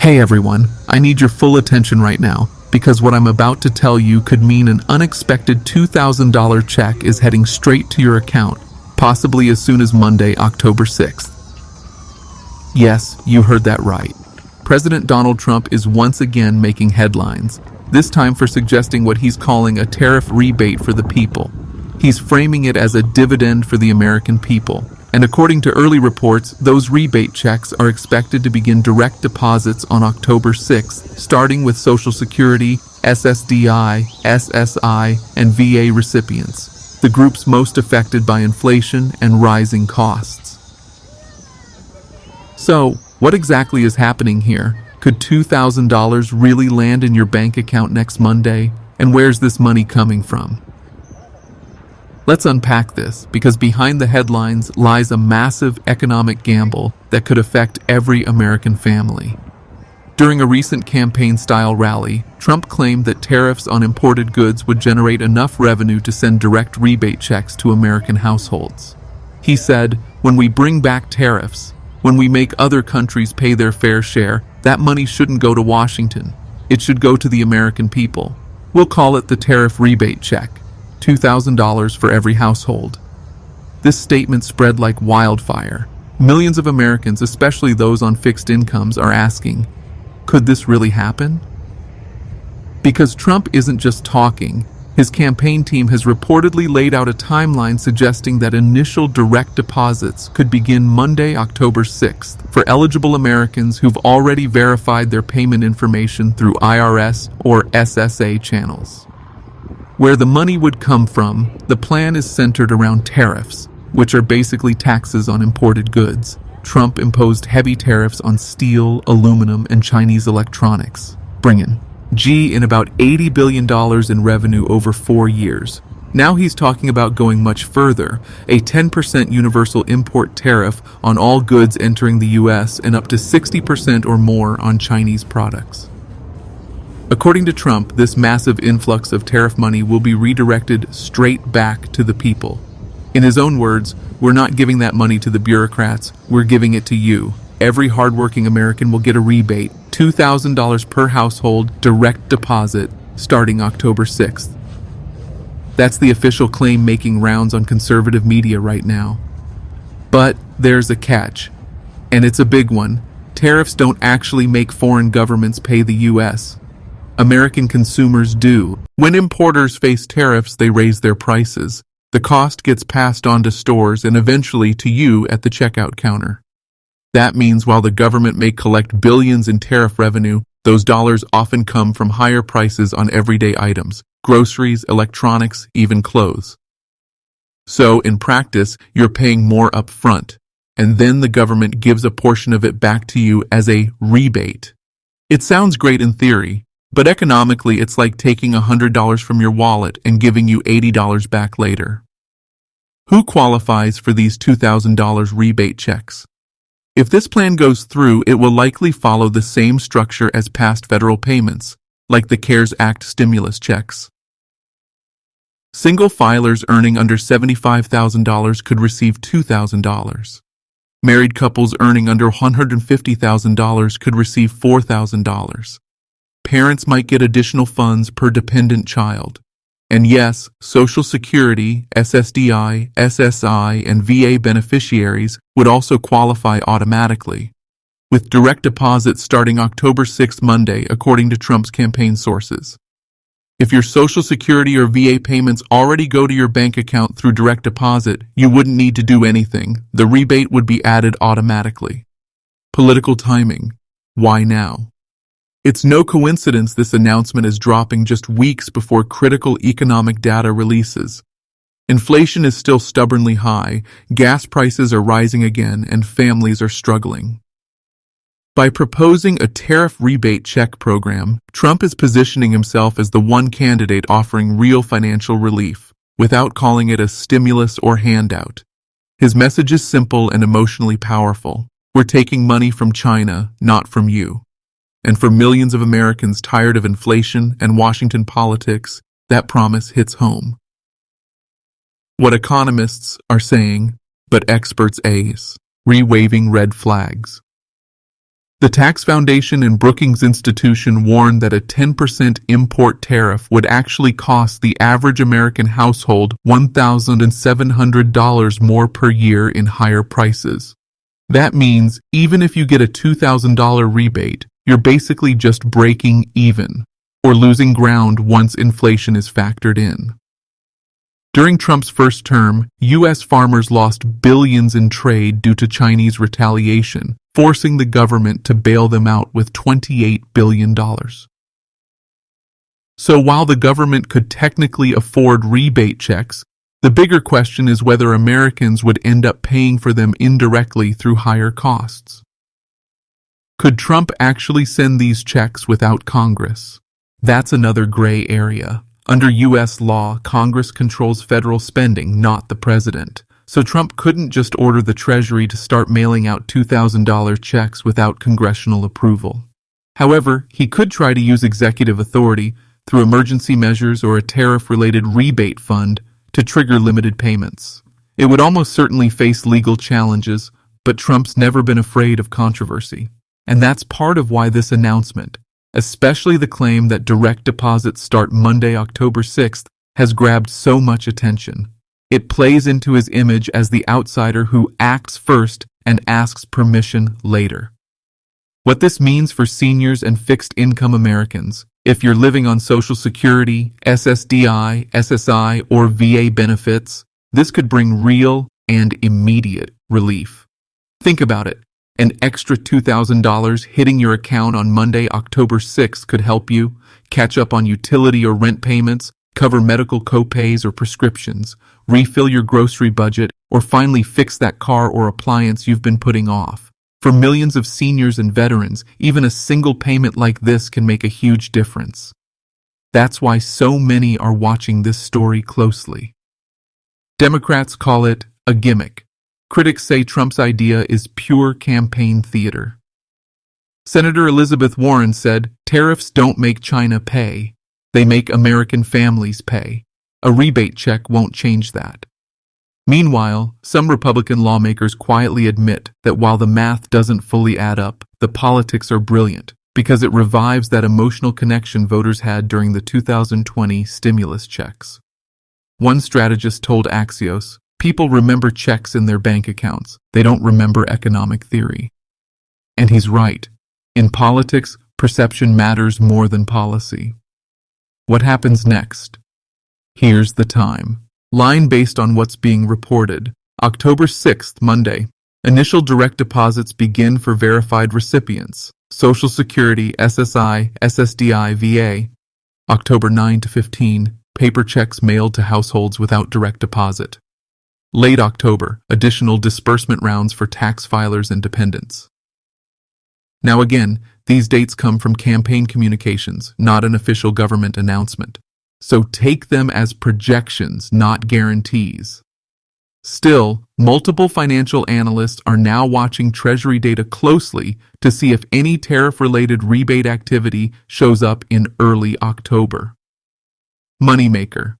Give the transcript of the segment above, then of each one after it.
Hey everyone, I need your full attention right now, because what I'm about to tell you could mean an unexpected $2,000 check is heading straight to your account, possibly as soon as Monday, October 6th. Yes, you heard that right. President Donald Trump is once again making headlines, this time for suggesting what he's calling a tariff rebate for the people. He's framing it as a dividend for the American people. And according to early reports, those rebate checks are expected to begin direct deposits on October 6th, starting with Social Security, SSDI, SSI, and VA recipients, the groups most affected by inflation and rising costs. So, what exactly is happening here? Could $2,000 really land in your bank account next Monday? And where's this money coming from? Let's unpack this, because behind the headlines lies a massive economic gamble that could affect every American family. During a recent campaign-style rally, Trump claimed that tariffs on imported goods would generate enough revenue to send direct rebate checks to American households. He said, "When we bring back tariffs, when we make other countries pay their fair share, that money shouldn't go to Washington. It should go to the American people. We'll call it the tariff rebate check. $2,000 for every household." This statement spread like wildfire. Millions of Americans, especially those on fixed incomes, are asking, could this really happen? Because Trump isn't just talking, his campaign team has reportedly laid out a timeline suggesting that initial direct deposits could begin Monday, October 6th, for eligible Americans who've already verified their payment information through IRS or SSA channels. Where the money would come from, the plan is centered around tariffs, which are basically taxes on imported goods. Trump imposed heavy tariffs on steel, aluminum, and Chinese electronics, bringing in about $80 billion in revenue over 4 years. Now he's talking about going much further, a 10% universal import tariff on all goods entering the U.S. and up to 60% or more on Chinese products. According to Trump, this massive influx of tariff money will be redirected straight back to the people. In his own words, "We're not giving that money to the bureaucrats, we're giving it to you. Every hardworking American will get a rebate, $2,000 per household, direct deposit, starting October 6th. That's the official claim making rounds on conservative media right now. But there's a catch, and it's a big one. Tariffs don't actually make foreign governments pay the U.S. American consumers do. When importers face tariffs, they raise their prices. The cost gets passed on to stores and eventually to you at the checkout counter. That means while the government may collect billions in tariff revenue, those dollars often come from higher prices on everyday items, groceries, electronics, even clothes. So, in practice, you're paying more up front, and then the government gives a portion of it back to you as a rebate. It sounds great in theory, but economically, it's like taking $100 from your wallet and giving you $80 back later. Who qualifies for these $2,000 rebate checks? If this plan goes through, it will likely follow the same structure as past federal payments, like the CARES Act stimulus checks. Single filers earning under $75,000 could receive $2,000. Married couples earning under $150,000 could receive $4,000. Parents might get additional funds per dependent child. And yes, Social Security, SSDI, SSI, and VA beneficiaries would also qualify automatically, with direct deposits starting October 6 Monday, according to Trump's campaign sources. If your Social Security or VA payments already go to your bank account through direct deposit, you wouldn't need to do anything. The rebate would be added automatically. Political timing. Why now? It's no coincidence this announcement is dropping just weeks before critical economic data releases. Inflation is still stubbornly high, gas prices are rising again, and families are struggling. By proposing a tariff rebate check program, Trump is positioning himself as the one candidate offering real financial relief, without calling it a stimulus or handout. His message is simple and emotionally powerful. We're taking money from China, not from you. And for millions of Americans tired of inflation and Washington politics, that promise hits home. What economists are saying, but experts ace, re-waving red flags. The Tax Foundation and Brookings Institution warned that a 10% import tariff would actually cost the average American household $1,700 more per year in higher prices. That means even if you get a $2,000 rebate, you're basically just breaking even, or losing ground once inflation is factored in. During Trump's first term, U.S. farmers lost billions in trade due to Chinese retaliation, forcing the government to bail them out with $28 billion. So while the government could technically afford rebate checks, the bigger question is whether Americans would end up paying for them indirectly through higher costs. Could Trump actually send these checks without Congress? That's another gray area. Under U.S. law, Congress controls federal spending, not the president. So Trump couldn't just order the Treasury to start mailing out $2,000 checks without congressional approval. However, he could try to use executive authority through emergency measures or a tariff-related rebate fund to trigger limited payments. It would almost certainly face legal challenges, but Trump's never been afraid of controversy. And that's part of why this announcement, especially the claim that direct deposits start Monday, October 6th, has grabbed so much attention. It plays into his image as the outsider who acts first and asks permission later. What this means for seniors and fixed-income Americans, if you're living on Social Security, SSDI, SSI, or VA benefits, this could bring real and immediate relief. Think about it. An extra $2,000 hitting your account on Monday, October 6th could help you catch up on utility or rent payments, cover medical copays or prescriptions, refill your grocery budget, or finally fix that car or appliance you've been putting off. For millions of seniors and veterans, even a single payment like this can make a huge difference. That's why so many are watching this story closely. Democrats call it a gimmick. Critics say Trump's idea is pure campaign theater. Senator Elizabeth Warren said, "Tariffs don't make China pay. They make American families pay. A rebate check won't change that." Meanwhile, some Republican lawmakers quietly admit that while the math doesn't fully add up, the politics are brilliant because it revives that emotional connection voters had during the 2020 stimulus checks. One strategist told Axios, "People remember checks in their bank accounts. They don't remember economic theory." And he's right. In politics, perception matters more than policy. What happens next? Here's the time. Line based on what's being reported. October 6th, Monday. Initial direct deposits begin for verified recipients. Social Security, SSI, SSDI, VA. October 9 to 15. Paper checks mailed to households without direct deposit. Late October, additional disbursement rounds for tax filers and dependents. Now again, these dates come from campaign communications, not an official government announcement. So take them as projections, not guarantees. Still, multiple financial analysts are now watching Treasury data closely to see if any tariff-related rebate activity shows up in early October. Moneymaker.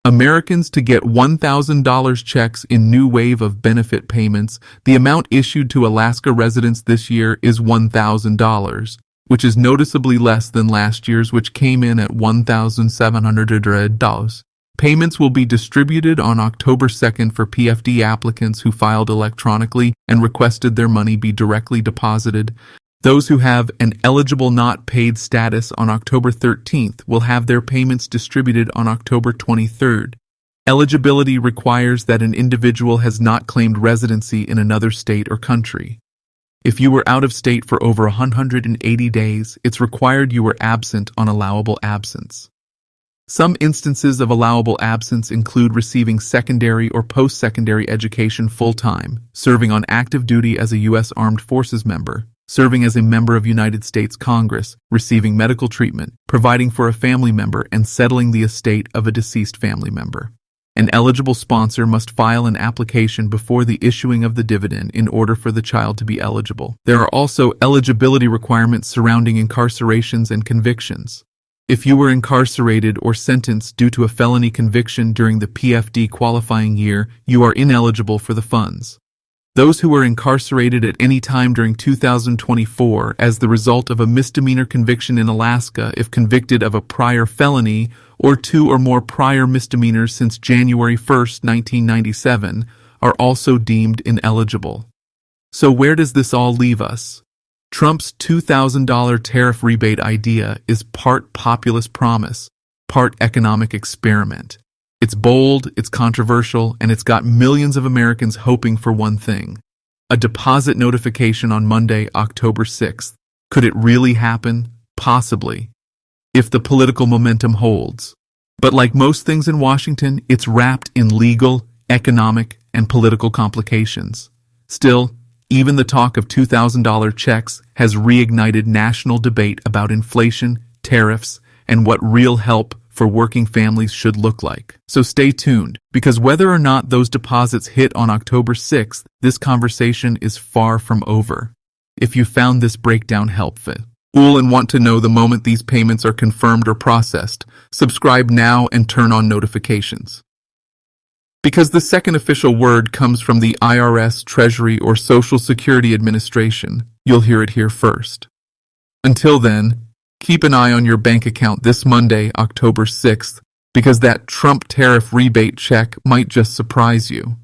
Americans to get $1,000 checks in new wave of benefit payments. The amount issued to Alaska residents this year is $1,000, which is noticeably less than last year's, which came in at $1,700. Payments will be distributed on October 2nd for PFD applicants who filed electronically and requested their money be directly deposited. Those who have an eligible not paid status on October 13th will have their payments distributed on October 23rd. Eligibility requires that an individual has not claimed residency in another state or country. If you were out of state for over 180 days, it's required you were absent on allowable absence. Some instances of allowable absence include receiving secondary or post-secondary education full-time, serving on active duty as a U.S. Armed Forces member, serving as a member of United States Congress, receiving medical treatment, providing for a family member, and settling the estate of a deceased family member. An eligible sponsor must file an application before the issuing of the dividend in order for the child to be eligible. There are also eligibility requirements surrounding incarcerations and convictions. If you were incarcerated or sentenced due to a felony conviction during the PFD qualifying year, you are ineligible for the funds. Those who were incarcerated at any time during 2024 as the result of a misdemeanor conviction in Alaska if convicted of a prior felony or 2 or more prior misdemeanors since January 1, 1997, are also deemed ineligible. So where does this all leave us? Trump's $2,000 tariff rebate idea is part populist promise, part economic experiment. It's bold, it's controversial, and it's got millions of Americans hoping for one thing: a deposit notification on Monday, October 6th. Could it really happen? Possibly, if the political momentum holds. But like most things in Washington, it's wrapped in legal, economic, and political complications. Still, even the talk of $2,000 checks has reignited national debate about inflation, tariffs, and what real help for working families should look like. So stay tuned, because whether or not those deposits hit on October 6th, this conversation is far from over. If you found this breakdown helpful and want to know the moment these payments are confirmed or processed, subscribe now and turn on notifications. Because the second official word comes from the IRS, Treasury, or Social Security Administration, you'll hear it here first. Until then, keep an eye on your bank account this Monday, October 6th, because that Trump tariff rebate check might just surprise you.